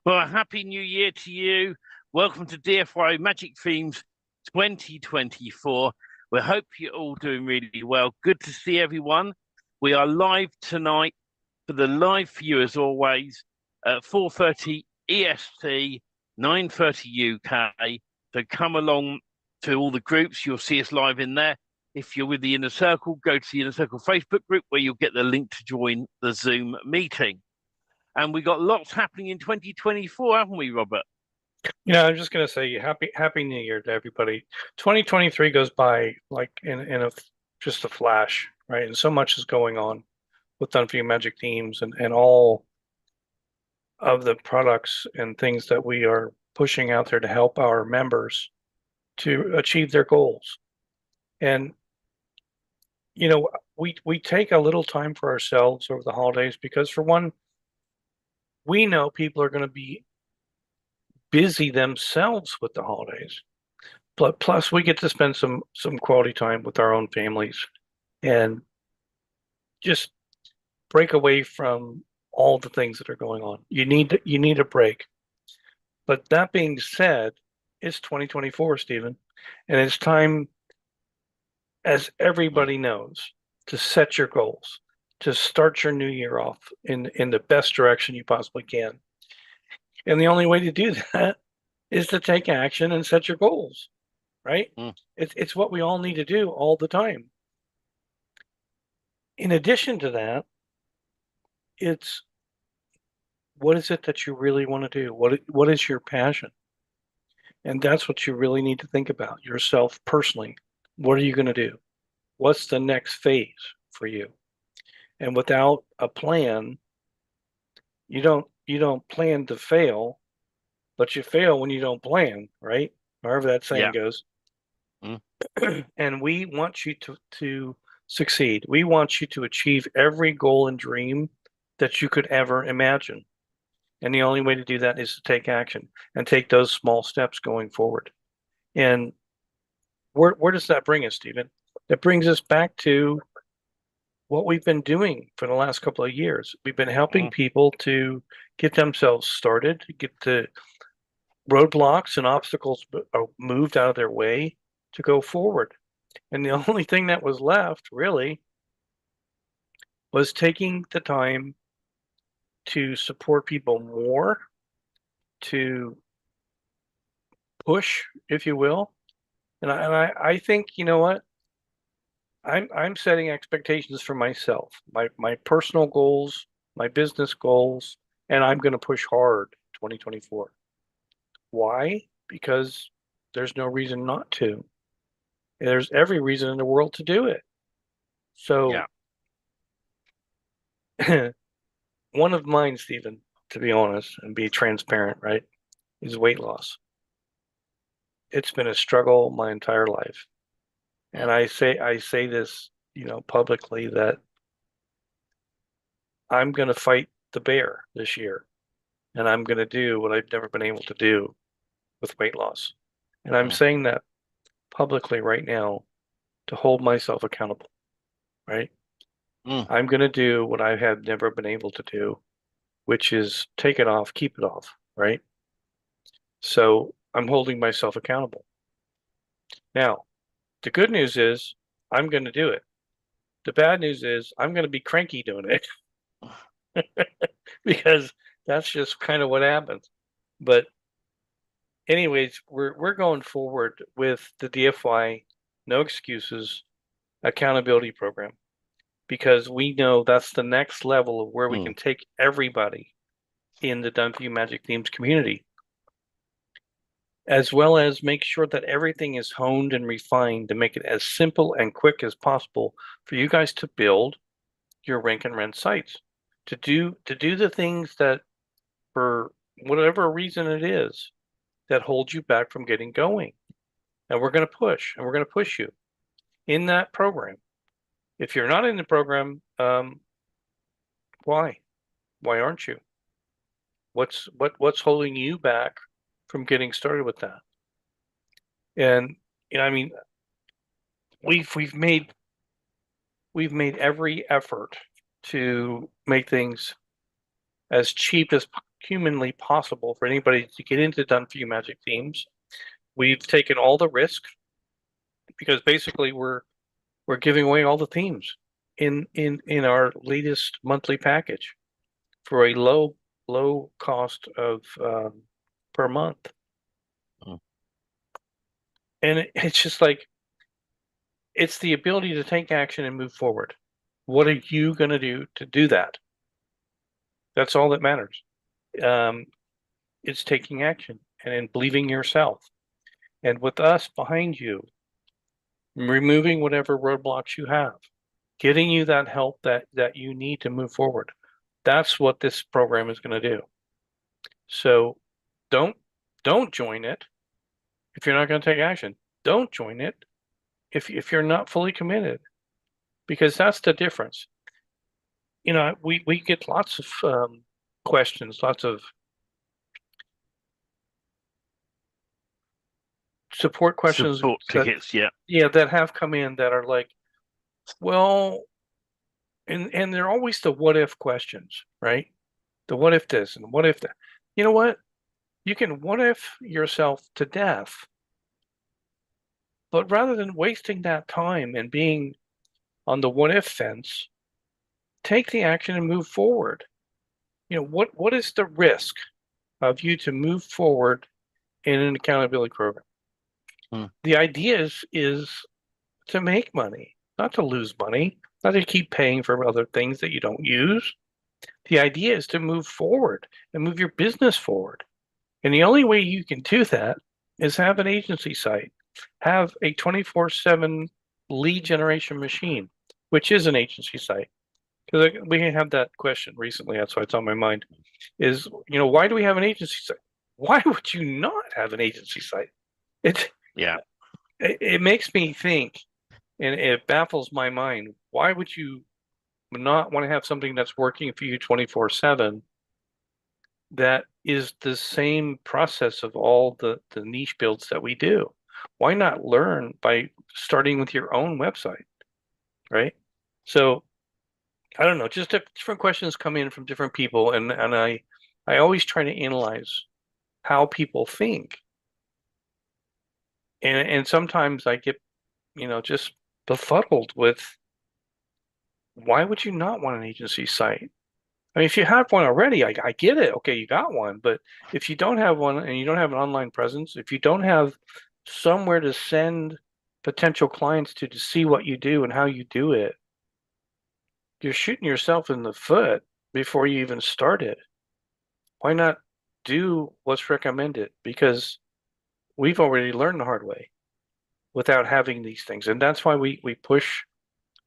Well, a happy new year to you. Welcome to DFY Magic Themes 2024. We hope you're all doing really well. Good to see everyone. We are live tonight for the live view as always at 4:30 EST, 9:30 UK. So come along to all the groups. You'll see us live in there. If you're with the Inner Circle, go to the Inner Circle Facebook group where you'll get the link to join the Zoom meeting. And we got lots happening in 2024, haven't we, Robert? I'm just gonna say happy New Year to everybody. 2023 goes by like in a just a flash, right? And so much is going on with DFY Magic Themes and all of the products and things that we are pushing out there to help our members to achieve their goals. And we take a little time for ourselves over the holidays because for one, we know people are going to be busy themselves with the holidays. But plus, we get to spend some quality time with our own families and just break away from all the things that are going on. You need a break. But that being said, it's 2024, Stephen, and it's time, as everybody knows, to set your goals, to start your new year off in the best direction you possibly can. And the only way to do that is to take action and set your goals, right? Mm. It's what we all need to do all the time. In addition to that, it's what is it that you really want to do? What is your passion? And that's what you really need to think about yourself personally. What are you going to do? What's the next phase for you? And without a plan, you don't plan to fail, but you fail when you don't plan, right? However that saying Yeah. goes. Mm. And we want you to succeed. We want you to achieve every goal and dream that you could ever imagine. And the only way to do that is to take action and take those small steps going forward. And where does that bring us, Stephen? That brings us back to what we've been doing for the last couple of years. We've been helping Mm. people to get themselves started, get the roadblocks and obstacles moved out of their way to go forward. And the only thing that was left really was taking the time to support people more, to push, if you will. And I think, you know what? I'm setting expectations for myself, my personal goals, my business goals, and I'm going to push hard 2024. Why? Because there's no reason not to. There's every reason in the world to do it. So Yeah. one of mine, Stephen, to be honest and be transparent, right, is weight loss. It's been a struggle my entire life. And Mm. I say this, publicly that I'm going to fight the bear this year and I'm going to do what I've never been able to do with weight loss. And I'm Mm. saying that publicly right now to hold myself accountable, right? Mm. I'm going to do what I have never been able to do, which is take it off, keep it off, right? So I'm holding myself accountable. Now, the good news is I'm going to do it. The bad news is I'm going to be cranky doing it because that's just kind of what happens. But anyways, we're going forward with the DFY No Excuses accountability program because we know that's the next level of where we Mm. can take everybody in the DFY Magic Themes community, as well as make sure that everything is honed and refined to make it as simple and quick as possible for you guys to build your rank and rent sites, to do the things that for whatever reason it is that holds you back from getting going. And we're going to push and we're going to push you in that program. If you're not in the program, why? Why aren't you? What's holding you back from getting started with that? And I mean, we've made every effort to make things as cheap as humanly possible for anybody to get into Done For You Magic Themes. We've taken all the risk because basically we're giving away all the themes in our latest monthly package for a low cost of per month. And it's just like, it's the ability to take action and move forward. What are you going to do to do that? That's all that matters. It's taking action and in believing yourself. And with us behind you, removing whatever roadblocks you have, getting you that help that you need to move forward. That's what this program is going to do. So don't join it if you're not going to take action. Don't join it if you're not fully committed, because that's the difference. You know, we get lots of questions, lots of support questions, Support tickets, yeah, that have come in that are like, well, and they're always the what if questions, right? The what if this and what if that. You know what? You can what if yourself to death, but rather than wasting that time and being on the what if fence, take the action and move forward. You know, what is the risk of you to move forward in an accountability program? The idea is to make money, not to lose money, not to keep paying for other things that you don't use. The idea is to move forward and move your business forward. And the only way you can do that is have an agency site, have a 24/7 lead generation machine, which is an agency site. Because we had that question recently, that's why it's on my mind, is, you know, why do we have an agency site? Why would you not have an agency site? It makes me think, and it baffles my mind. Why would you not want to have something that's working for you 24/7 that is the same process of all the niche builds that we do? Why not learn by starting with your own website, right? So I don't know, just different questions come in from different people, and I always try to analyze how people think. And sometimes I get, you know, just befuddled with, why would you not want an agency site? I mean, if you have one already, I get it. Okay, you got one. But if you don't have one and you don't have an online presence, if you don't have somewhere to send potential clients to see what you do and how you do it, you're shooting yourself in the foot before you even start it. Why not do what's recommended? Because we've already learned the hard way without having these things. And that's why we push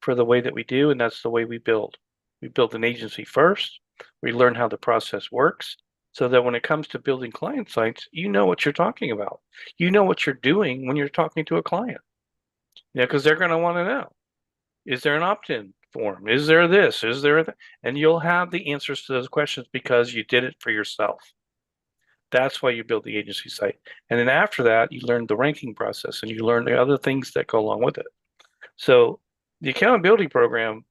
for the way that we do, and that's the way we build. We build an agency first. We learn how the process works so that when it comes to building client sites, you know what you're talking about. You know what you're doing when you're talking to a client. Yeah, because they're going to want to know, is there an opt-in form? Is there this? Is there that? And you'll have the answers to those questions because you did it for yourself. That's why you build the agency site. And then after that, you learn the ranking process and you learn the other things that go along with it. So the accountability program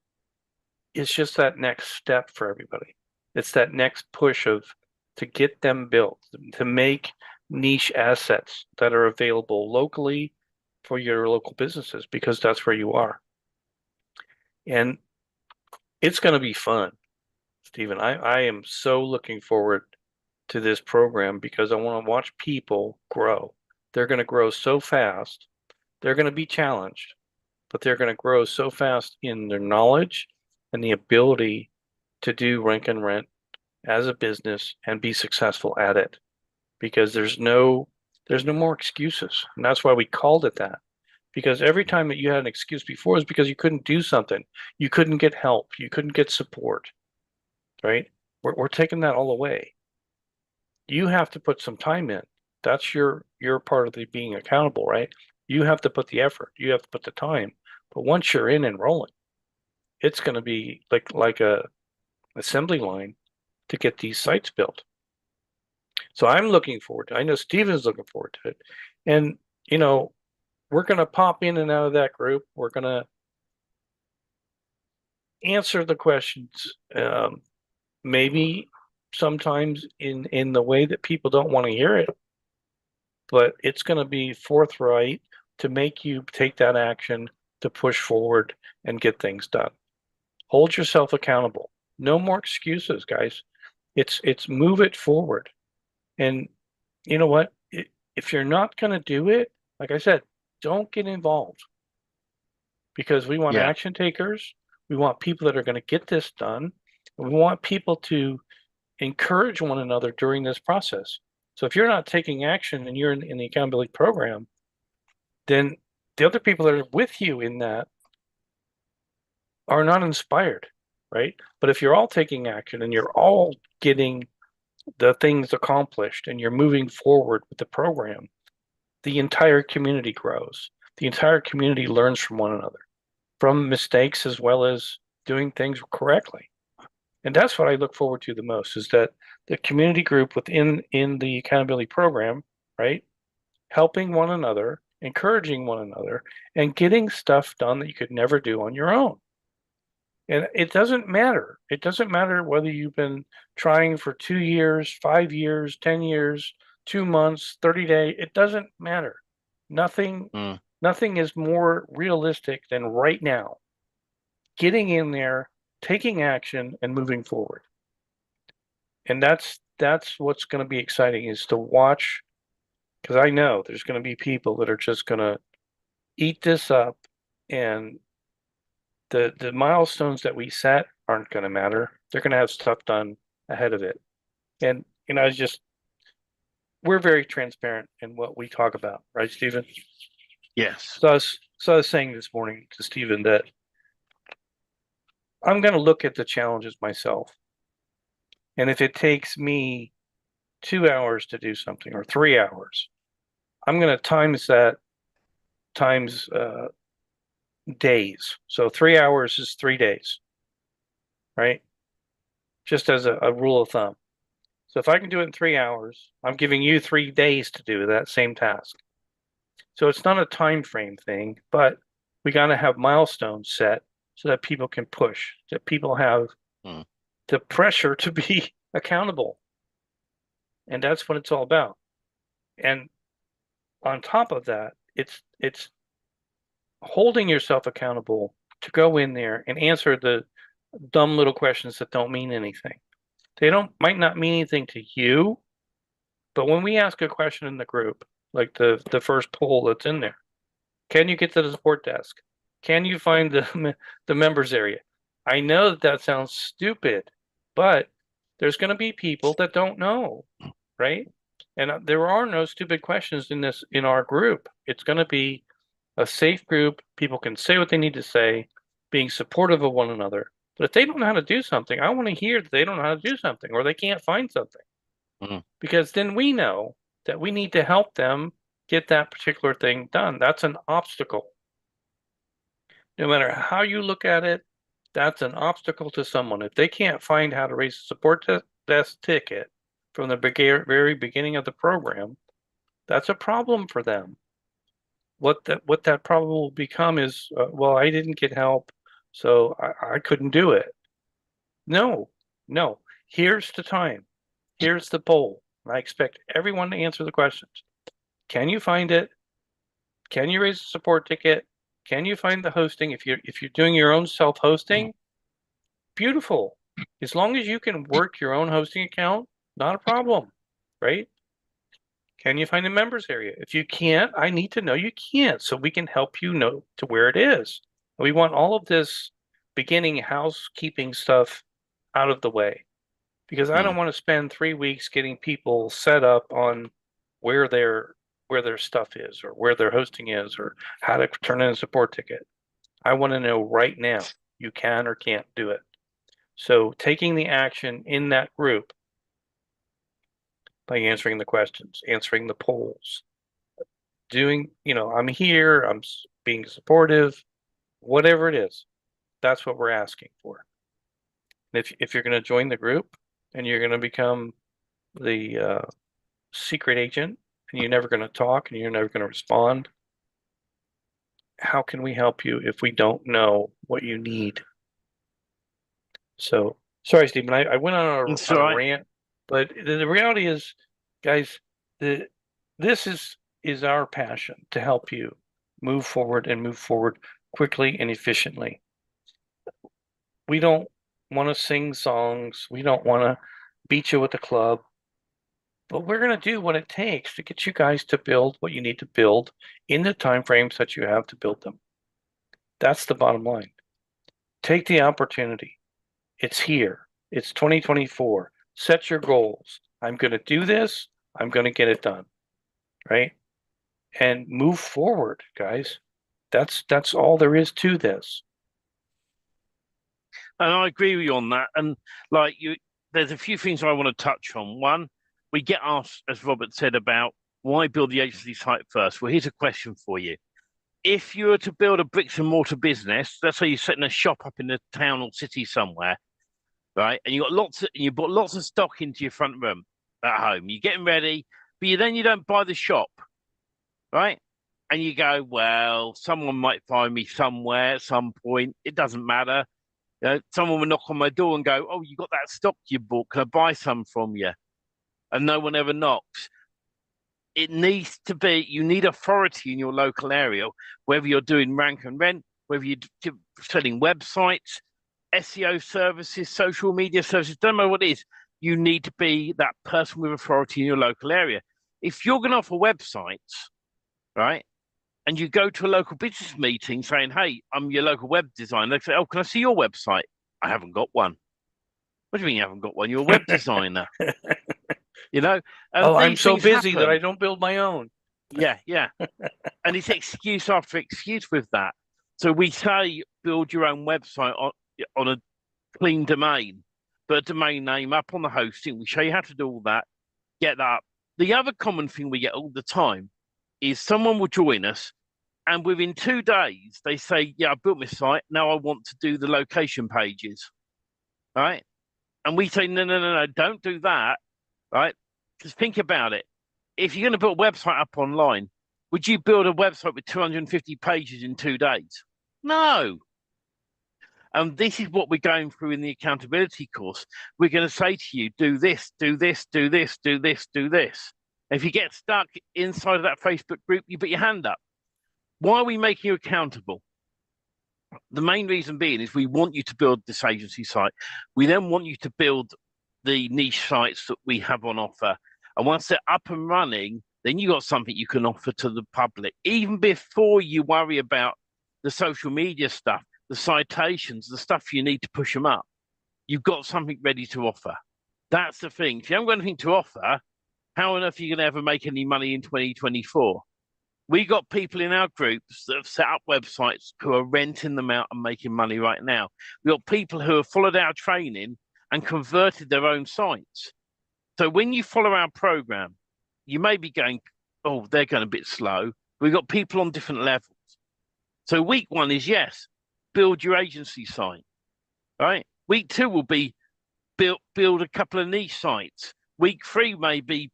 is just that next step for everybody. It's that next push to get them built, to make niche assets that are available locally for your local businesses, because that's where you are. And it's going to be fun, Stephen. I am so looking forward to this program because I want to watch people grow. They're going to grow so fast. They're going to be challenged, but they're going to grow so fast in their knowledge and the ability to do rank and rent as a business and be successful at it, because there's no more excuses. And that's why we called it that. Because every time that you had an excuse before is because you couldn't do something. You couldn't get help. You couldn't get support, right? We're taking that all away. You have to put some time in. That's your part of the being accountable, right? You have to put the effort. You have to put the time. But once you're in and rolling, it's going to be like a assembly line to get these sites built. So I'm looking forward to it. I know Steven's looking forward to it. And, you know, we're going to pop in and out of that group. We're going to answer the questions. Maybe sometimes in the way that people don't want to hear it, but it's going to be forthright to make you take that action to push forward and get things done. Hold yourself accountable. No more excuses, guys. It's move it forward. And you know what? If you're not going to do it, like I said, don't get involved because we want Yeah. action takers. We want people that are going to get this done. And we want people to encourage one another during this process. So if you're not taking action and you're in the accountability program, then the other people that are with you in that are not inspired, right? But if you're all taking action and you're all getting the things accomplished and you're moving forward with the program, the entire community grows. The entire community learns from one another, from mistakes as well as doing things correctly. And that's what I look forward to the most is that the community group within the accountability program, right? Helping one another, encouraging one another, and getting stuff done that you could never do on your own. And it doesn't matter. It doesn't matter whether you've been trying for 2 years, 5 years, 10 years, 2 months, 30 days. It doesn't matter. Nothing, Mm. nothing is more realistic than right now getting in there, taking action, and moving forward. And that's what's going to be exciting is to watch, because I know there's going to be people that are just going to eat this up, and the milestones that we set aren't going to matter. They're going to have stuff done ahead of it. And it's just we're very transparent in what we talk about, right, Stephen? Yes. So I was saying this morning to Stephen that I'm going to look at the challenges myself. And if it takes me 2 hours to do something or 3 hours, I'm going to times that times days. So 3 hours is 3 days, right? Just as a rule of thumb. So if I can do it in 3 hours, I'm giving you 3 days to do that same task. So it's not a time frame thing, but we got to have milestones set so that people can push, that people have Mm. the pressure to be accountable. And that's what it's all about. And on top of that, it's holding yourself accountable to go in there and answer the dumb little questions that don't mean anything. They don't might not mean anything to you, but when we ask a question in the group, like the first poll that's in there, can you get to the support desk? Can you find the members area? I know that sounds stupid, but there's going to be people that don't know, right? And there are no stupid questions in our group. It's going to be a safe group. People can say what they need to say, being supportive of one another. But if they don't know how to do something, I want to hear that they don't know how to do something or they can't find something. Mm. Because then we know that we need to help them get that particular thing done. That's an obstacle. No matter how you look at it, that's an obstacle to someone. If they can't find how to raise a support desk ticket from the very beginning of the program, that's a problem for them. What that problem will become is, well, I didn't get help, so I couldn't do it. No, no. Here's the time. Here's the poll. I expect everyone to answer the questions. Can you find it? Can you raise a support ticket? Can you find the hosting? If you're doing your own self-hosting, beautiful. As long as you can work your own hosting account, not a problem, right? Can you find the members area? If you can't, I need to know you can't so we can help you know to where it is. We want all of this beginning housekeeping stuff out of the way because I don't want to spend 3 weeks getting people set up on where their stuff is or where their hosting is or how to turn in a support ticket. I want to know right now you can or can't do it. So taking the action in that group by answering the questions, answering the polls, doing, I'm here, I'm being supportive, whatever it is, that's what we're asking for. And if you're going to join the group and you're going to become the secret agent and you're never going to talk and you're never going to respond, how can we help you if we don't know what you need? So sorry, Stephen, I went on It's a all right. rant. But the reality is, guys, this is our passion to help you move forward and move forward quickly and efficiently. We don't want to sing songs. We don't want to beat you with the club. But we're going to do what it takes to get you guys to build what you need to build in the time frames that you have to build them. That's the bottom line. Take the opportunity. It's here. It's 2024. Set your goals. I'm going to do this. I'm going to get it done. Right? And move forward, guys. That's all there is to this. And I agree with you on that. And like there's a few things I want to touch on. One, we get asked, as Robert said, about why build the agency site first. Well, here's a question for you. If you were to build a bricks and mortar business, let's say you're setting a shop up in a town or city somewhere, right? And you bought lots of stock into your front room at home. You're getting ready, but you don't buy the shop, right? And you go, well, someone might find me somewhere at some point. It doesn't matter. Someone will knock on my door and go, oh, you got that stock you bought. Can I buy some from you? And no one ever knocks. It needs to be, you need authority in your local area, whether you're doing rank and rent, whether you're selling websites, SEO services, social media services, don't know what it is. You need to be that person with authority in your local area. If you're going to offer websites, right, and you go to a local business meeting saying, hey, I'm your local web designer, they say, oh, can I see your website? I haven't got one. What do you mean you haven't got one? You're a web designer. I'm so busy that I don't build my own. Yeah. And it's excuse after excuse with that. So we say build your own website on a clean domain, but a domain name up on the hosting. We show you how to do all that, get that up. The other common thing we get all the time is someone will join us and within 2 days they say, yeah, I built my site. Now I want to do the location pages, right? And we say, no, don't do that, right? Because think about it. If you're going to build a website up online, would you build a website with 250 pages in 2 days? No. And this is what we're going through in the accountability course. We're going to say to you, do this, do this, do this, do this, do this. And if you get stuck inside of that Facebook group, you put your hand up. Why are we making you accountable? The main reason being is we want you to build this agency site. We then want you to build the niche sites that we have on offer. And once they're up and running, then you got something you can offer to the public, even before you worry about the social media stuff, the citations, the stuff you need to push them up. You've got something ready to offer. That's the thing. If you haven't got anything to offer, how on earth are you going to ever make any money in 2024? We got people in our groups that have set up websites who are renting them out and making money right now. We got people who have followed our training and converted their own sites. So when you follow our program, you may be going, oh, they're going a bit slow. We've got people on different levels. So week 1 is, yes, build your agency site, right? Week 2 will be build a couple of niche sites. Week 3 may be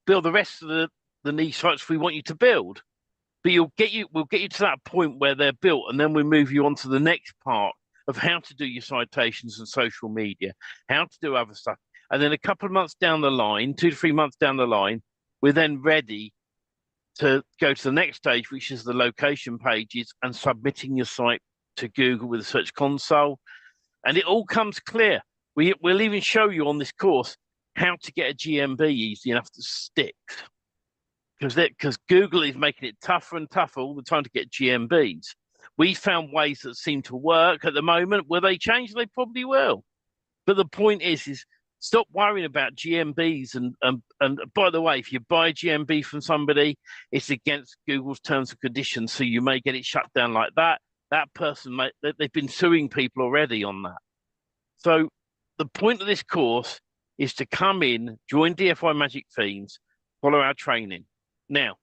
build the rest of the niche sites we want you to build. But we'll get you to that point where they're built, and then we move you on to the next part of how to do your citations and social media, how to do other stuff. And then a couple of months down the line, 2 to 3 months down the line, we're then ready to go to the next stage, which is the location pages and submitting your site to Google with the Search Console. And it all comes clear. We'll even show you on this course how to get a GMB easy enough to stick. Because Google is making it tougher and tougher all the time to get GMBs. We found ways that seem to work at the moment. Will they change? They probably will. But the point is stop worrying about GMBs. And by the way, if you buy a GMB from somebody, it's against Google's terms and conditions. So you may get it shut down like that. That person, they've been suing people already on that. So the point of this course is to come in, join DFY Magic Themes, follow our training. Now,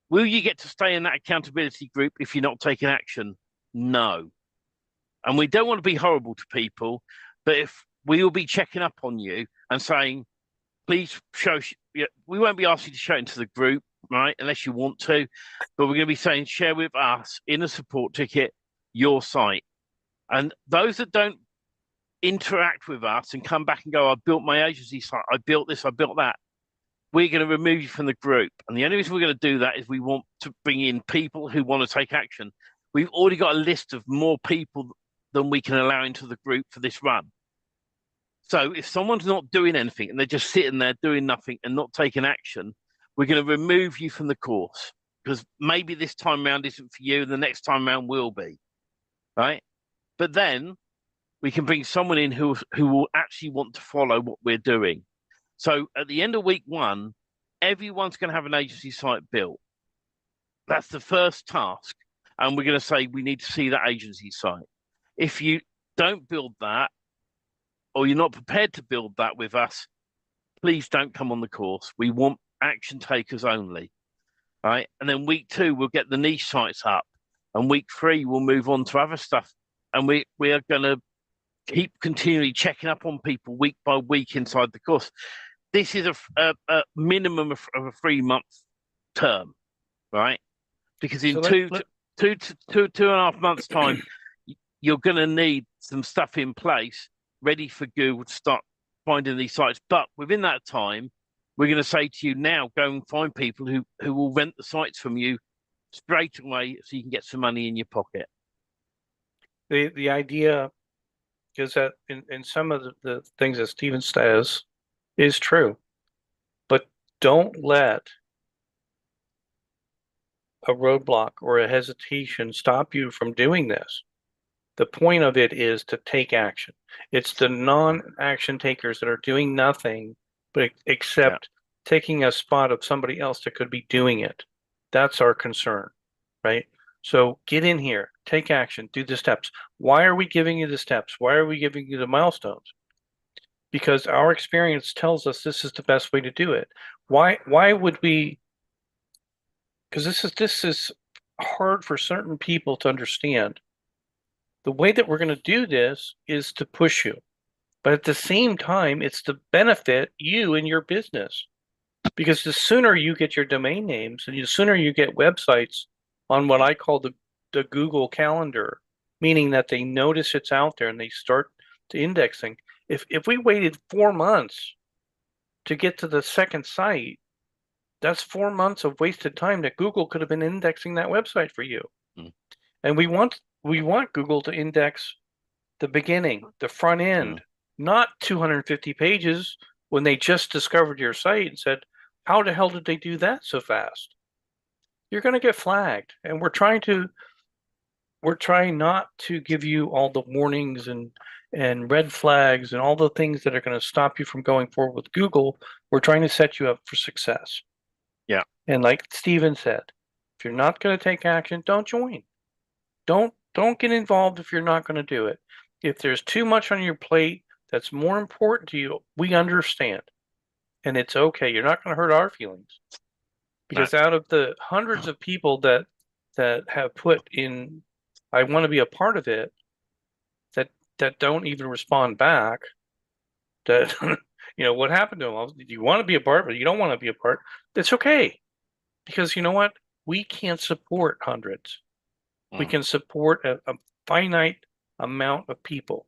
will you get to stay in that accountability group if you're not taking action? No. And we don't want to be horrible to people, but if we will be checking up on you and saying, please show, we won't be asking you to show it into the group, right, unless you want to, but we're going to be saying, share with us in a support ticket your site. And those that don't interact with us and come back and go, I built my agency site, I built this, I built that, we're going to remove you from the group. And the only reason we're going to do that is we want to bring in people who want to take action. We've already got a list of more people than we can allow into the group for this run. So if someone's not doing anything and they're just sitting there doing nothing and not taking action, we're going to remove you from the course, because maybe this time round isn't for you and the next time round will be, right? But then we can bring someone in who will actually want to follow what we're doing. So at the end of week 1, everyone's going to have an agency site built. That's the first task. And we're going to say, we need to see that agency site. If you don't build that, or you're not prepared to build that with us, please don't come on the course. We want action takers only, right? And then week 2, we'll get the niche sites up. And week 3, we'll move on to other stuff. And we are going to keep continually checking up on people week by week inside the course. This is a minimum of a 3-month term, right? Because in two and a half months' time, you're going to need some stuff in place ready for Google to start finding these sites. But within that time, we're going to say to you now, go and find people who will rent the sites from you straight away so you can get some money in your pocket. The idea is that in some of the things that Steven says is true, but don't let a roadblock or a hesitation stop you from doing this. The point of it is to take action. It's the non-action takers that are doing nothing but except taking a spot of somebody else that could be doing it. That's our concern, right? So get in here, take action, do the steps. Why are we giving you the steps? Why are we giving you the milestones? Because our experience tells us this is the best way to do it. Why would we? Because this is hard for certain people to understand. The way that we're going to do this is to push you, but at the same time, it's to benefit you and your business. Because the sooner you get your domain names and the sooner you get websites on what I call the Google Calendar, meaning that they notice it's out there and they start to indexing. If we waited 4 months to get to the second site, that's 4 months of wasted time that Google could have been indexing that website for you. And we want Google to index the beginning, the front end, not 250 pages when they just discovered your site and said, how the hell did they do that so fast? You're going to get flagged. And we're trying not to give you all the warnings and red flags and all the things that are going to stop you from going forward with Google. We're trying to set you up for success. Yeah. And like Steven said, if you're not going to take action, don't join. Don't get involved if you're not going to do it. If there's too much on your plate that's more important to you, we understand. And it's okay. You're not going to hurt our feelings. Because out of the hundreds of people that have put in, I want to be a part of it, that don't even respond back, that, what happened to them? You want to be a part, but you don't want to be a part. That's okay. Because you know what? We can't support hundreds. We can support a finite amount of people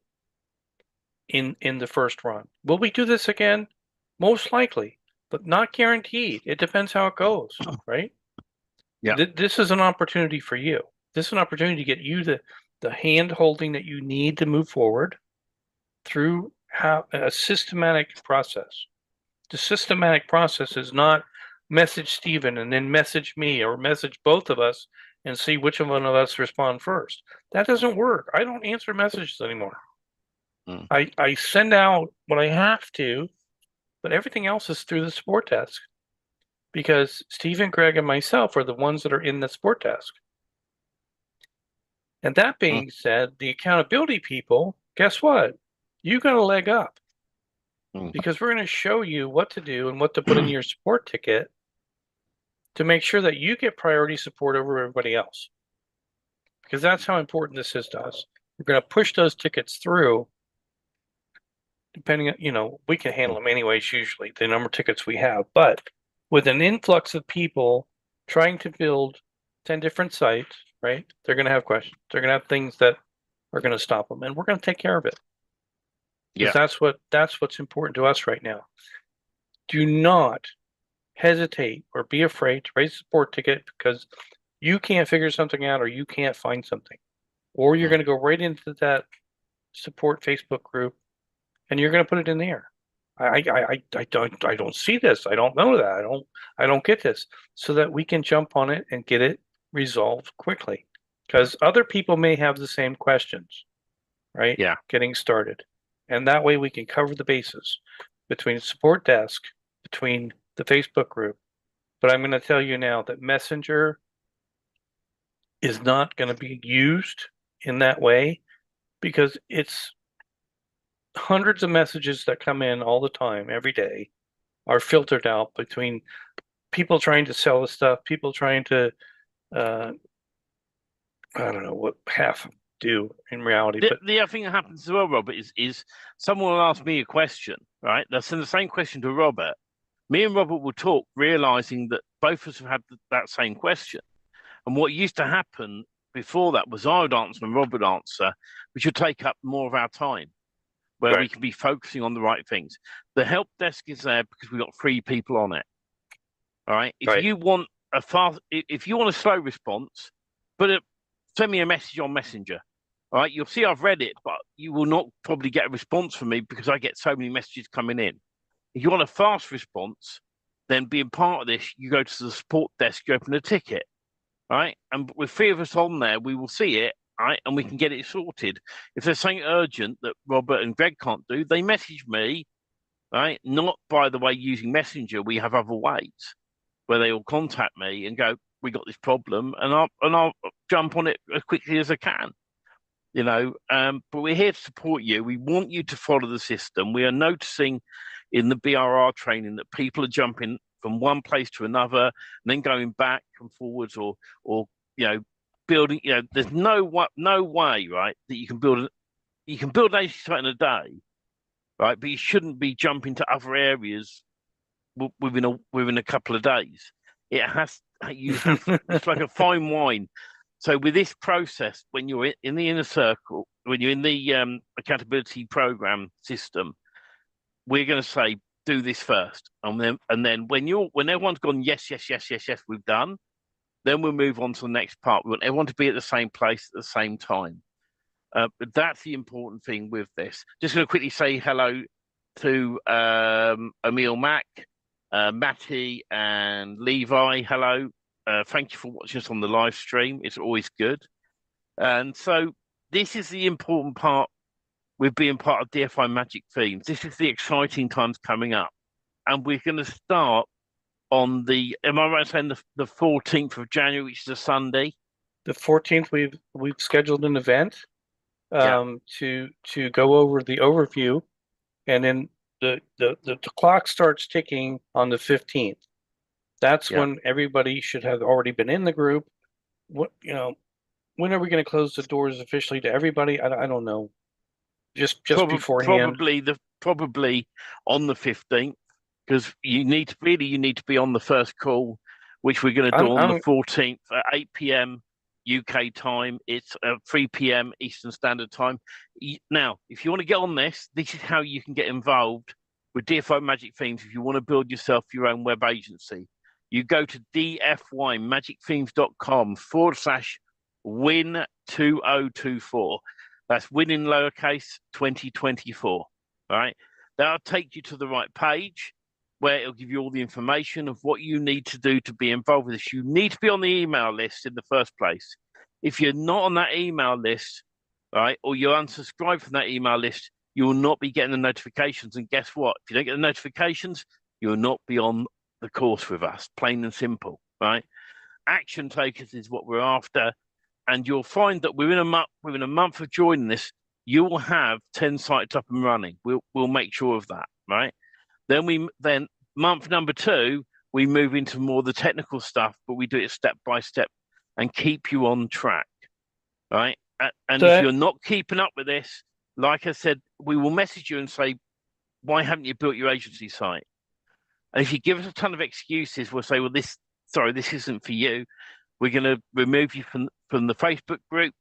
in the first run. Will we do this again? Most likely, but not guaranteed. It depends how it goes, right? Yeah. This is an opportunity for you. This is an opportunity to get you the hand holding that you need to move forward through a systematic process. The systematic process is not message Steven and then message me or message both of us and see which one of us respond first. That doesn't work. I don't answer messages anymore. I send out what I have to, but everything else is through the support desk because Stephen, Greg, and myself are the ones that are in the support desk. And that being said, the accountability people, guess what? You got a leg up because we're going to show you what to do and what to put in your support ticket to make sure that you get priority support over everybody else. Because that's how important this is to us. We're going to push those tickets through, depending on, we can handle them anyways, usually, the number of tickets we have. But with an influx of people trying to build 10 different sites, right, they're going to have questions. They're going to have things that are going to stop them, and we're going to take care of it. because Yeah. that's what's important to us right now. Do not hesitate or be afraid to raise a support ticket because you can't figure something out or you can't find something, or you're going to go right into that support Facebook group and you're going to put it in there. I don't see this. I don't know that. I don't get this. So that we can jump on it and get it resolved quickly. Because other people may have the same questions, right? Yeah. Getting started. And that way we can cover the bases between support desk, between the Facebook group. But I'm going to tell you now that Messenger is not going to be used in that way because it's hundreds of messages that come in all the time, every day, are filtered out between people trying to sell the stuff, people trying to, I don't know what half do in reality. But The other thing that happens as well, Robert, is someone will ask me a question, right? They'll send the same question to Robert. Me and Robert will talk, realizing that both of us have had that same question. And what used to happen before that was I would answer and Robert would answer, which would take up more of our time, where we can be focusing on the right things. The help desk is there because we've got 3 people on it. All right. If you want if you want a slow response, send me a message on Messenger. All right. You'll see I've read it, but you will not probably get a response from me because I get so many messages coming in. If you want a fast response, then being part of this, you go to the support desk, you open a ticket. Right. And with 3 of us on there, we will see it. Right, and we can get it sorted. If there's something urgent that Robert and Greg can't do, they message me, right? Not, by the way, using Messenger. We have other ways where they will contact me and go, "We got this problem," and I'll jump on it as quickly as I can. But we're here to support you. We want you to follow the system. We are noticing in the BRR training that people are jumping from one place to another and then going back and forwards, or building. There's no way, right, that you can build an agency site in a day, right? But you shouldn't be jumping to other areas within a couple of days. It's like a fine wine. So with this process, when you're in the inner circle, when you're in the accountability program system, we're going to say do this first, and then when everyone's gone yes, we've done. Then we'll move on to the next part. We want everyone to be at the same place at the same time. But that's the important thing with this. Just going to quickly say hello to Emil Mack, Matty, and Levi. Hello. Thank you for watching us on the live stream. It's always good. And so this is the important part with being part of DFY Magic Themes. This is the exciting times coming up. And we're going to start on am I right saying the 14th of January, which is a Sunday? The 14th, we've scheduled an event to go over the overview, and then the clock starts ticking on the 15th. That's when everybody should have already been in the group. When are we going to close the doors officially to everybody? I don't know. Just beforehand. Probably on the 15th. Because you need to be on the first call, which we're going to do on the 14th at 8 p.m. UK time. It's 3 p.m. Eastern Standard Time. Now, if you want to get on this is how you can get involved with DFY Magic Themes. If you want to build yourself your own web agency, you go to dfymagicthemes.com/win2024. That's win in lowercase 2024. All right. That'll take you to the right page, where it'll give you all the information of what you need to do to be involved with this. You need to be on the email list in the first place. If you're not on that email list, right, or you're unsubscribed from that email list, you will not be getting the notifications. And guess what? If you don't get the notifications, you will not be on the course with us, plain and simple, right? Action takers is what we're after. And you'll find that within a month of joining this, you will have 10 sites up and running. We'll make sure of that, right? Then month number 2, we move into more of the technical stuff, but we do it step by step and keep you on track, right? And if you're not keeping up with this, like I said, we will message you and say, why haven't you built your agency site? And if you give us a ton of excuses, we'll say, well, this isn't for you. We're going to remove you from the Facebook group.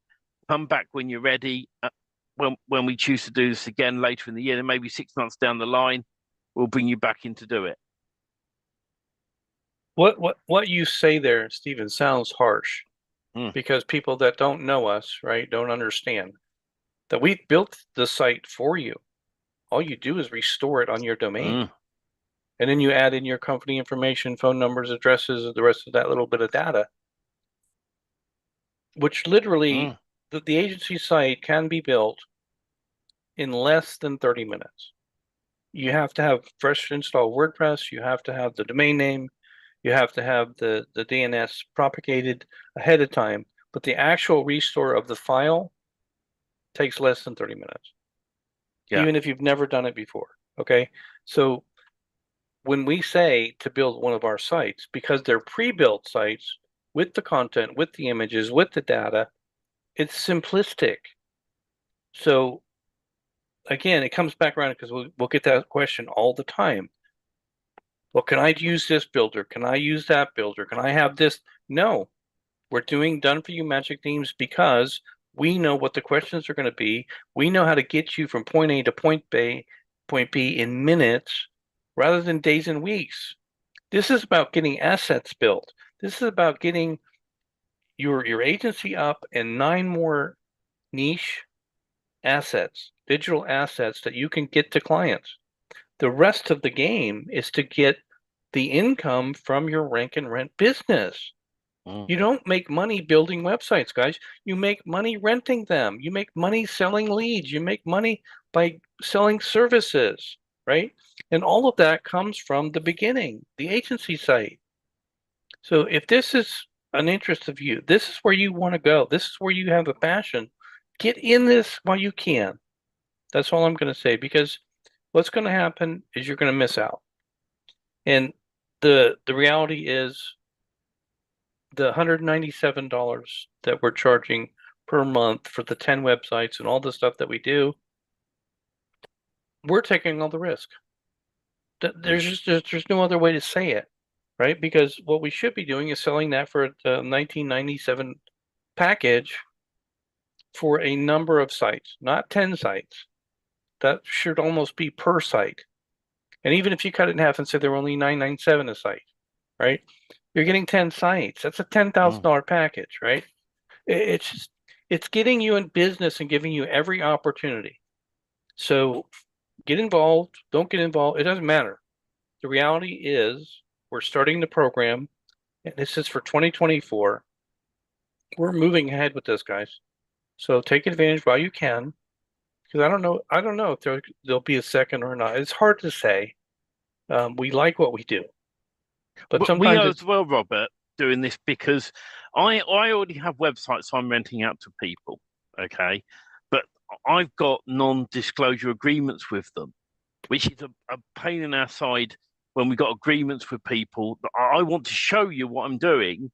Come back when you're ready. when we choose to do this again later in the year, then maybe 6 months down the line, we'll bring you back in to do it. What you say there, Stephen, sounds harsh Mm. because people that don't know us, right, don't understand that we built the site for you. All you do is restore it on your domain. Mm. And then you add in your company information, phone numbers, addresses, the rest of that little bit of data, which literally the agency site can be built in less than 30 minutes. You have to have fresh installed WordPress, you have to have the domain name, you have to have the DNS propagated ahead of time, but the actual restore of the file takes less than 30 minutes, even if you've never done it before. Okay. So when we say to build one of our sites, because they're pre-built sites with the content, with the images, with the data, it's simplistic. So again, it comes back around because we'll get that question all the time. Well, can I use this builder? Can I use that builder? Can I have this? No, we're doing done for you magic themes because we know what the questions are going to be. We know how to get you from point A to point B in minutes rather than days and weeks. This is about getting assets built. This is about getting your agency up and 9 more niche assets, digital assets that you can get to clients. The rest of the game is to get the income from your rank and rent business. You don't make money building websites, guys. You make money renting them. You make money selling leads. You make money by selling services, right? And all of that comes from the beginning, the agency site. So if this is an interest of you, this is where you want to go. This is where you have a passion. Get in this while you can. That's all I'm going to say, because what's going to happen is you're going to miss out. And the reality is the $197 that we're charging per month for the 10 websites and all the stuff that we do, we're taking all the risk. There's no other way to say it, right? Because what we should be doing is selling that for a 1997 package for a number of sites, not 10 sites. That should almost be per site. And even if you cut it in half and say they're only $997 a site, right? You're getting 10 sites. That's a $10,000 package, right? It's getting you in business and giving you every opportunity. So get involved, don't get involved. It doesn't matter. The reality is we're starting the program, and this is for 2024. We're moving ahead with this, guys. So take advantage while you can, because I don't know if there'll be a second or not. It's hard to say. We like what we do, but we sometimes are as well, Robert, doing this because I already have websites I'm renting out to people, okay, but I've got non-disclosure agreements with them, which is a pain in our side when we've got agreements with people. I want to show you what I'm doing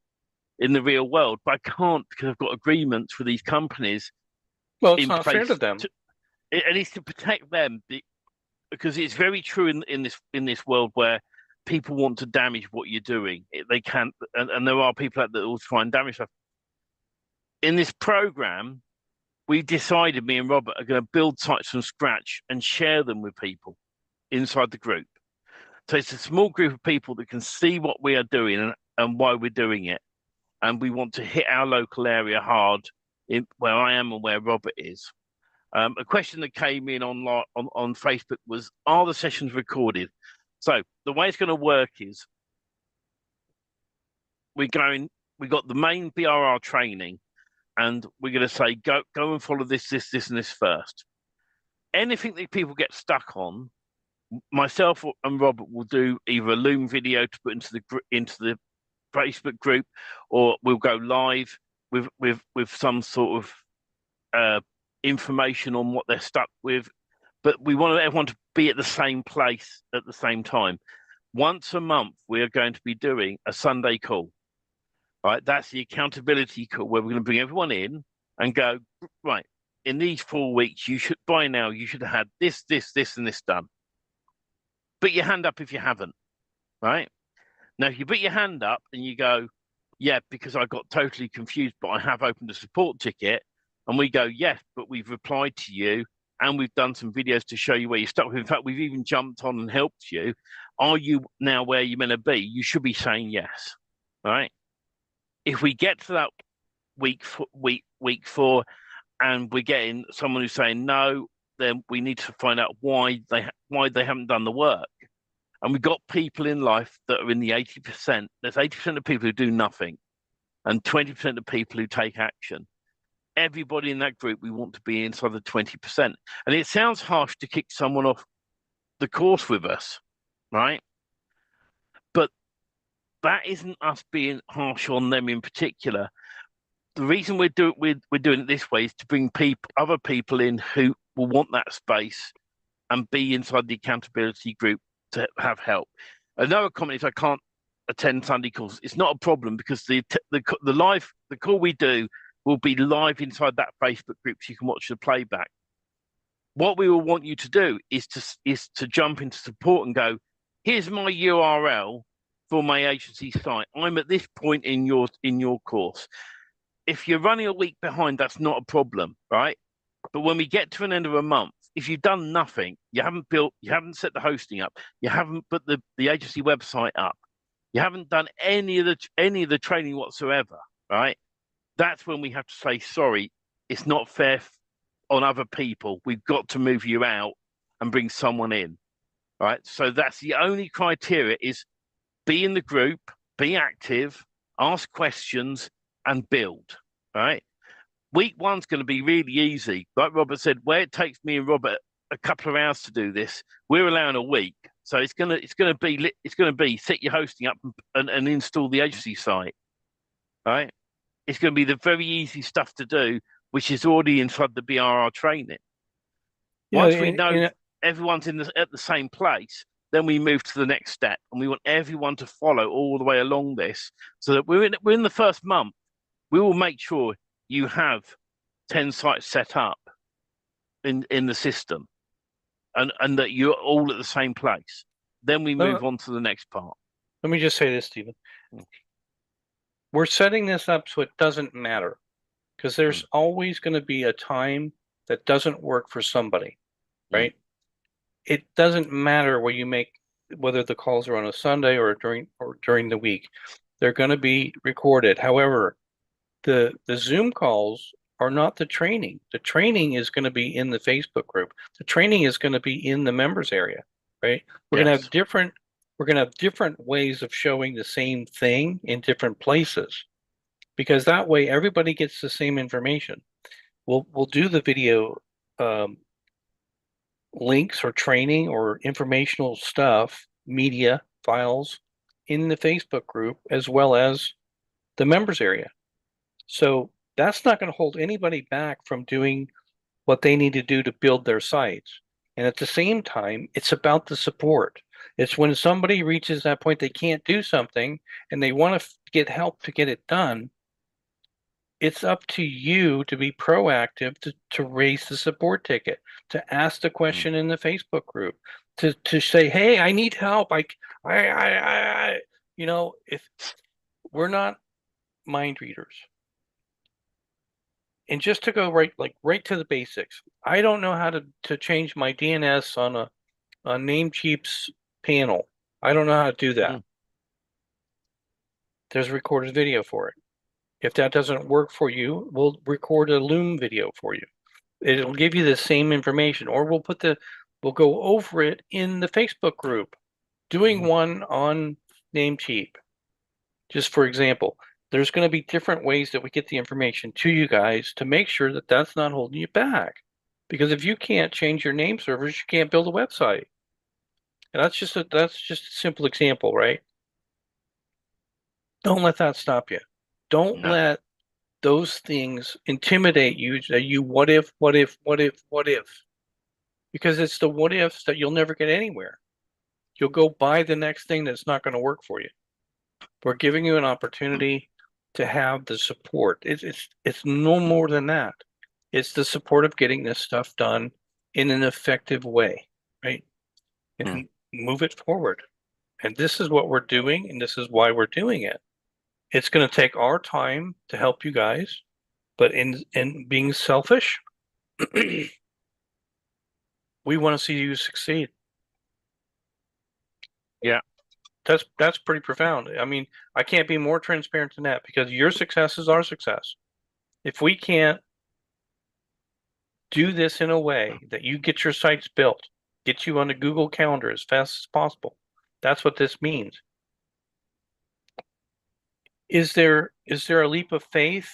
in the real world, but I can't because I've got agreements with these companies. Well, it's not fair to them. And it's to protect them, because it's very true in this world where people want to damage what you're doing. They can, and there are people out there that will try and damage stuff. In this program, we decided, me and Robert are going to build sites from scratch and share them with people inside the group. So it's a small group of people that can see what we are doing and why we're doing it. And we want to hit our local area hard where I am and where Robert is. A question that came in on Facebook was, are the sessions recorded? So the way it's going to work is we got the main BRR training, and we're going to say, go and follow this, and this first. Anything that people get stuck on, myself and Robert will do either a Loom video to put into the Facebook group, or we'll go live with some sort of information on what they're stuck with. But we want everyone to be at the same place at the same time. Once a month, we are going to be doing a Sunday call. Right, that's the accountability call where we're going to bring everyone in and go, right, in these 4 weeks, you should have had this, and this done. Put your hand up if you haven't, right? Now, if you put your hand up and you go, yeah, because I got totally confused, but I have opened a support ticket, And we go, yes, but we've replied to you and we've done some videos to show you where you're stuck. In fact, we've even jumped on and helped you. Are you now where you're meant to be? You should be saying yes, right? If we get to that week 4, and we're getting someone who's saying no, then we need to find out why they haven't done the work. And we've got people in life that are in the 80%. There's 80% of people who do nothing, and 20% of people who take action. Everybody in that group, we want to be inside the 20%. And it sounds harsh to kick someone off the course with us, right? But that isn't us being harsh on them in particular. The reason we're doing it this way is to bring other people in who will want that space and be inside the accountability group to have help. Another comment is I can't attend Sunday calls. It's not a problem because the call we do will be live inside that Facebook group, so you can watch the playback. What we will want you to do is to jump into support and go, here's my URL for my agency site. I'm at this point in your course. If you're running a week behind, that's not a problem, right? But when we get to an end of a month, if you've done nothing, you haven't set the hosting up, you haven't put the agency website up, you haven't done any of the training whatsoever, right? That's when we have to say, sorry, it's not fair on other people. We've got to move you out and bring someone in, right? So that's the only criteria is be in the group, be active, ask questions, and build, right? Week 1's going to be really easy. Like Robert said, where it takes me and Robert a couple of hours to do this, we're allowing a week. So it's going to be set your hosting up and install the agency site, right? It's going to be the very easy stuff to do, which is already inside the BRR training. Once we know everyone's at the same place, then we move to the next step, and we want everyone to follow all the way along this, so that we're in the first month. We will make sure you have 10 sites set up in the system, and that you're all at the same place. Then we move on to the next part. Let me just say this, Stephen. We're setting this up so it doesn't matter, because there's always going to be a time that doesn't work for somebody, right? It doesn't matter whether the calls are on a Sunday or during the week. They're going to be recorded. However, the Zoom calls are not the training. The training is going to be in the Facebook group. The training is going to be in the members area, right? We're going to have different ways of showing the same thing in different places, because that way everybody gets the same information. We'll do the video links or training or informational stuff, media files in the Facebook group as well as the members area. So that's not going to hold anybody back from doing what they need to do to build their sites. And at the same time, it's about the support. It's when somebody reaches that point they can't do something and they want to get help to get it done, it's up to you to be proactive to raise the support ticket, to ask the question in the Facebook group, to say, hey, I need help. If we're not mind readers. And just to go right to the basics, I don't know how to change my DNS on a Namecheap's panel. I don't know how to do that. There's a recorded video for it. If that doesn't work for you, we'll record a Loom video for you. It'll give you the same information, or we'll go over it in the Facebook group, doing one on Namecheap. Just for example, there's going to be different ways that we get the information to you guys to make sure that that's not holding you back. Because if you can't change your name servers, you can't build a website. And that's just a simple example, right? Don't let that stop you. Don't let those things intimidate you. What if? Because it's the what ifs that you'll never get anywhere. You'll go buy the next thing that's not going to work for you. We're giving you an opportunity to have the support. It's no more than that. It's the support of getting this stuff done in an effective way, right? And move it forward. And this is what we're doing, and this is why we're doing it. It's going to take our time to help you guys. But in being selfish, we want to see you succeed. Yeah. That's pretty profound. I mean, I can't be more transparent than that because your success is our success. If we can't do this in a way that you get your sites built, get you on the Google Calendar as fast as possible, that's what this means. Is there a leap of faith?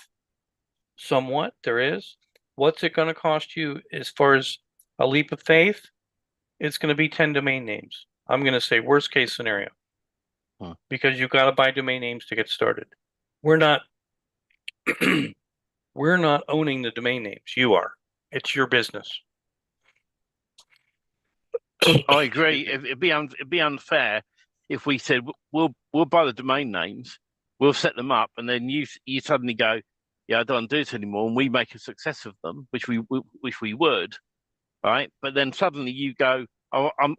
Somewhat, there is. What's it going to cost you as far as a leap of faith? It's going to be 10 domain names. I'm going to say worst case scenario. Because you've got to buy domain names to get started. We're not we're not owning the domain names. You are. It's your business. I agree. It'd be unfair if we said we'll buy the domain names, we'll set them up, and then you suddenly go, yeah, I don't want to do this anymore, and we make a success of them, which we would, right? But then suddenly you go, oh, I'm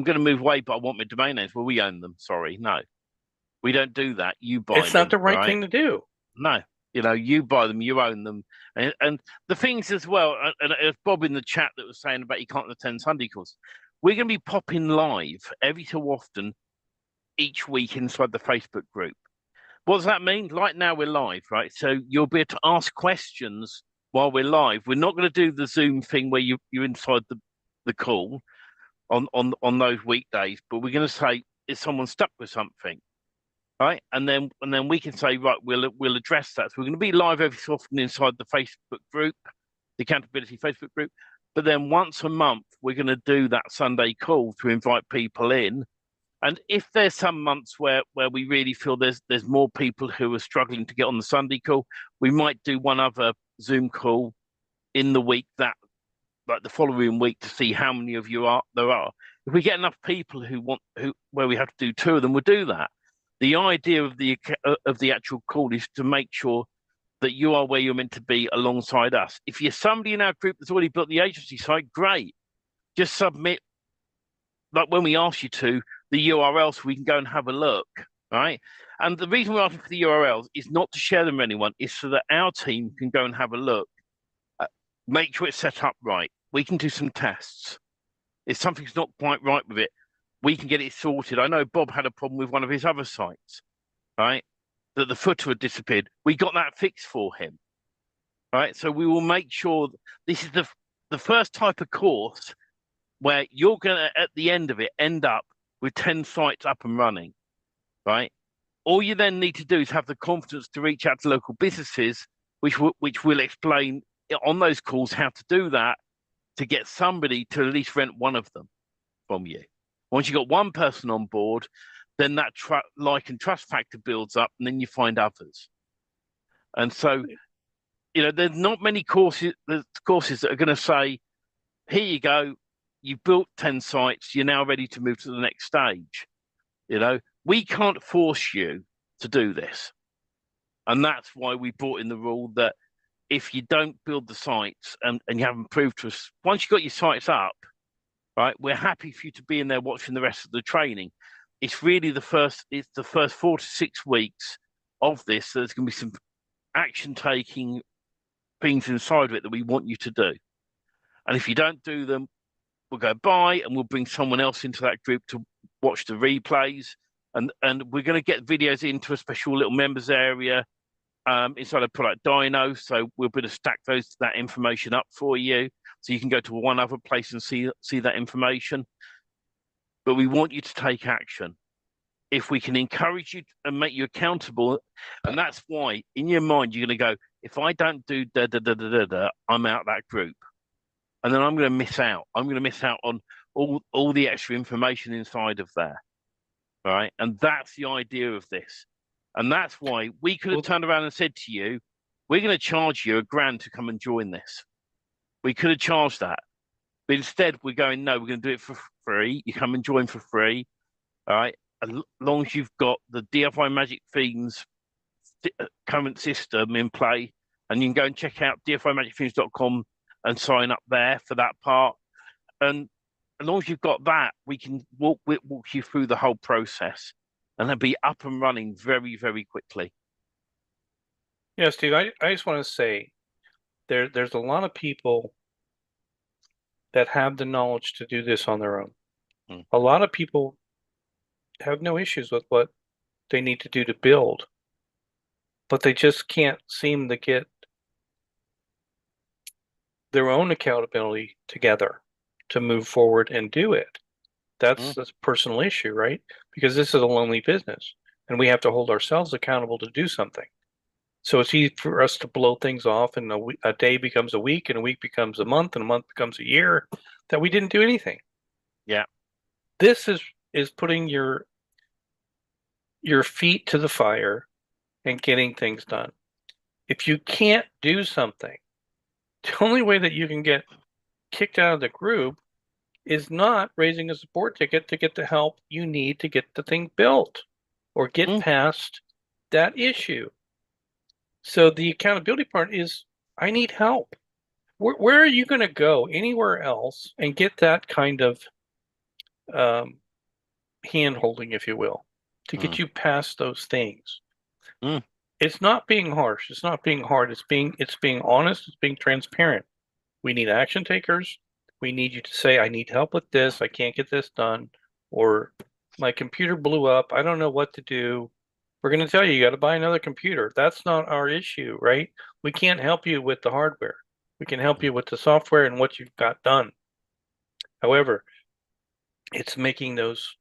going to move away, but I want my domain names. Well, we own them. Sorry, no, we don't do that. You buy It's not the right thing to do. No, you buy them, you own them, and the things as well. And it was Bob in the chat that was saying about you can't attend Sunday calls. We're going to be popping live every so often each week inside the Facebook group. What does that mean? Like now we're live, right? So you'll be able to ask questions while we're live. We're not going to do the Zoom thing where you're inside the call on those weekdays, but we're going to say, is someone stuck with something? Right, and then we can say, right, we'll address that. So we're going to be live every so often inside the Facebook group, the Accountability Facebook group. But then once a month, we're going to do that Sunday call to invite people in. And if there's some months where we really feel there's more people who are struggling to get on the Sunday call, we might do one other Zoom call in the week like the following week to see how many of you there are. If we get enough people where we have to do two of them, we'll do that. The idea of the actual call is to make sure that you are where you're meant to be alongside us. If you're somebody in our group that's already built the agency site, great. Just submit, like when we ask you to, the URL so we can go and have a look, right? And the reason we're asking for the URLs is not to share them with anyone, is so that our team can go and have a look, make sure it's set up right. We can do some tests. If something's not quite right with it, we can get it sorted. I know Bob had a problem with one of his other sites, right? That the footer had disappeared. We got that fixed for him, right? So we will make sure this is the first type of course where you're going to, at the end of it, end up with 10 sites up and running, right? All you then need to do is have the confidence to reach out to local businesses, which will explain on those calls how to do that to get somebody to at least rent one of them from you. Once you've got one person on board, then that like and trust factor builds up, and then you find others. And so, there's not many courses that are going to say, here you go, you've built 10 sites, you're now ready to move to the next stage. We can't force you to do this. And that's why we brought in the rule that if you don't build the sites and you haven't proved to us, once you've got your sites up, right, we're happy for you to be in there watching the rest of the training. It's really the first 4 to 6 weeks of this. So there's going to be some action-taking things inside of it that we want you to do. And if you don't do them, we'll go by and we'll bring someone else into that group to watch the replays. And we're going to get videos into a special little members area inside of Product Dino. So we'll be able to stack that information up for you. So you can go to one other place and see that information. But we want you to take action. If we can encourage you and make you accountable, and that's why in your mind you're going to go, if I don't do I'm out that group. And then I'm going to miss out. I'm going to miss out on all the extra information inside of there. Right? And that's the idea of this. And that's why we could have turned around and said to you, we're going to charge you $1,000 to come and join this. We could have charged that. But instead, we're going, no, we're going to do it for free. You come and join for free. All right. As long as you've got the DFY Magic Themes current system in play, and you can go and check out dfymagicthemes.com and sign up there for that part. And as long as you've got that, we can walk you through the whole process and then be up and running very, very quickly. Yeah, Steve, I just want to say there's a lot of people that have the knowledge to do this on their own. Mm. A lot of people have no issues with what they need to do to build, but they just can't seem to get their own accountability together to move forward and do it. That's a personal issue, right? Because this is a lonely business and we have to hold ourselves accountable to do something. So it's easy for us to blow things off, and a day becomes a week, and a week becomes a month, and a month becomes a year that we didn't do anything. Yeah. This is putting your feet to the fire and getting things done. If you can't do something, the only way that you can get kicked out of the group is not raising a support ticket to get the help you need to get the thing built or get past that issue. So the accountability part is, I need help. Where are you going to go anywhere else and get that kind of hand holding, if you will, to get you past those things? It's not being harsh. It's not being hard. It's being honest. It's being transparent. We need action takers. We need you to say, I need help with this. I can't get this done. Or my computer blew up. I don't know what to do. We're going to tell you, you got to buy another computer. That's not our issue, right? We can't help you with the hardware. We can help you with the software and what you've got done. However, it's making those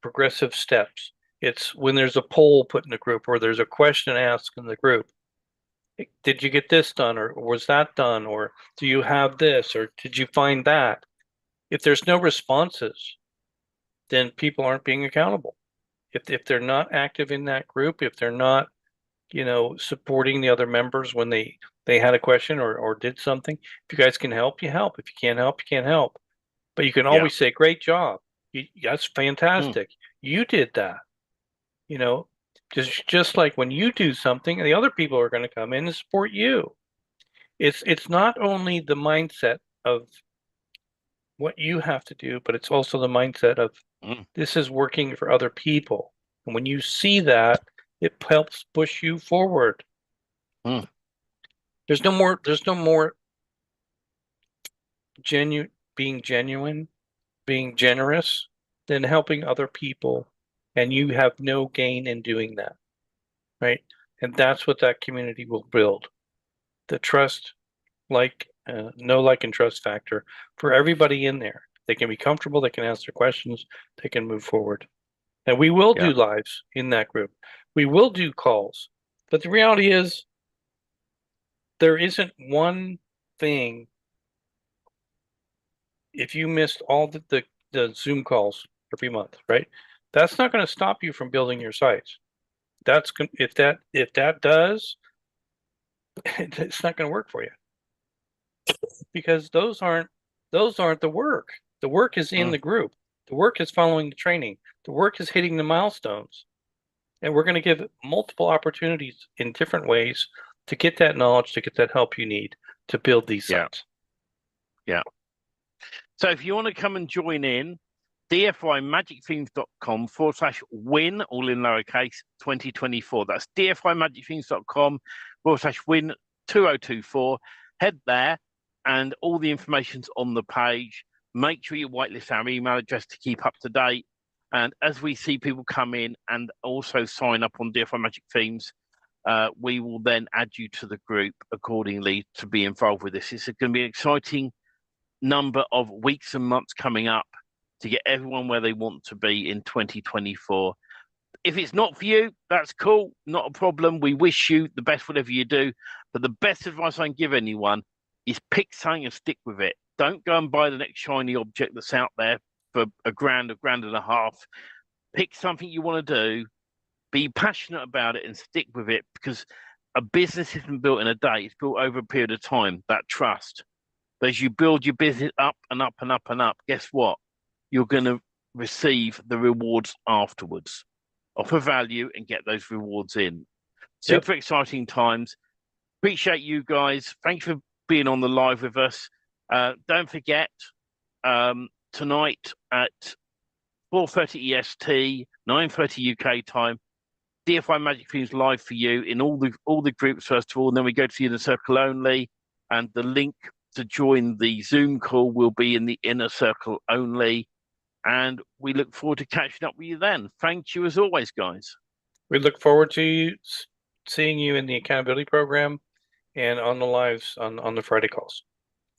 progressive steps. It's when there's a poll put in the group or there's a question asked in the group. Did you get this done, or was that done, or do you have this, or did you find that? If there's no responses, then people aren't being accountable. If they're not active in that group, if they're not, supporting the other members when they had a question or did something, if you guys can help, you help. If you can't help, you can't help. But you can always say, great job. That's fantastic. You did that. Just like when you do something, the other people are going to come in and support you. It's not only the mindset of what you have to do, but it's also the mindset of this is working for other people. And when you see that, it helps push you forward. There's no more being genuine, being generous than helping other people, and you have no gain in doing that, right? And that's what that community will build. The trust, no like and trust factor for everybody in there. They can be comfortable, they can ask their questions, they can move forward. And we will do lives in that group. We will do calls. But the reality is there isn't one thing. If you missed all the Zoom calls every month, right? That's not going to stop you from building your sites. If that does, it's not going to work for you, because those aren't the work. The work is in the group. The work is following the training. The work is hitting the milestones. And we're going to give multiple opportunities in different ways to get that knowledge, to get that help you need to build these sites. Yeah. So if you want to come and join in, dfymagicthemes.com/win, all in lowercase, 2024. That's dfymagicthemes.com/win 2024. Head there and all the information's on the page. Make sure you whitelist our email address to keep up to date. And as we see people come in and also sign up on DFY Magic Themes, we will then add you to the group accordingly to be involved with this. It's going to be an exciting number of weeks and months coming up to get everyone where they want to be in 2024. If it's not for you, that's cool, not a problem. We wish you the best, whatever you do. But the best advice I can give anyone is pick something and stick with it. Don't go and buy the next shiny object that's out there for $1,000, $1,500. Pick something you want to do, be passionate about it and stick with it, because a business isn't built in a day. It's built over a period of time, that trust. But as you build your business up and up and up and up, guess what? You're going to receive the rewards afterwards. Offer value and get those rewards in. Super exciting times. Appreciate you guys. Thanks for being on the live with us. Don't forget, tonight at 4:30 EST, 9:30 UK time, DFY Magic Themes live for you in all the groups first of all, and then we go to the Inner Circle only. and the link to join the Zoom call will be in the inner circle only. And we look forward to catching up with you then. Thank you as always, guys. We look forward to seeing you in the accountability program and on the lives on the Friday calls.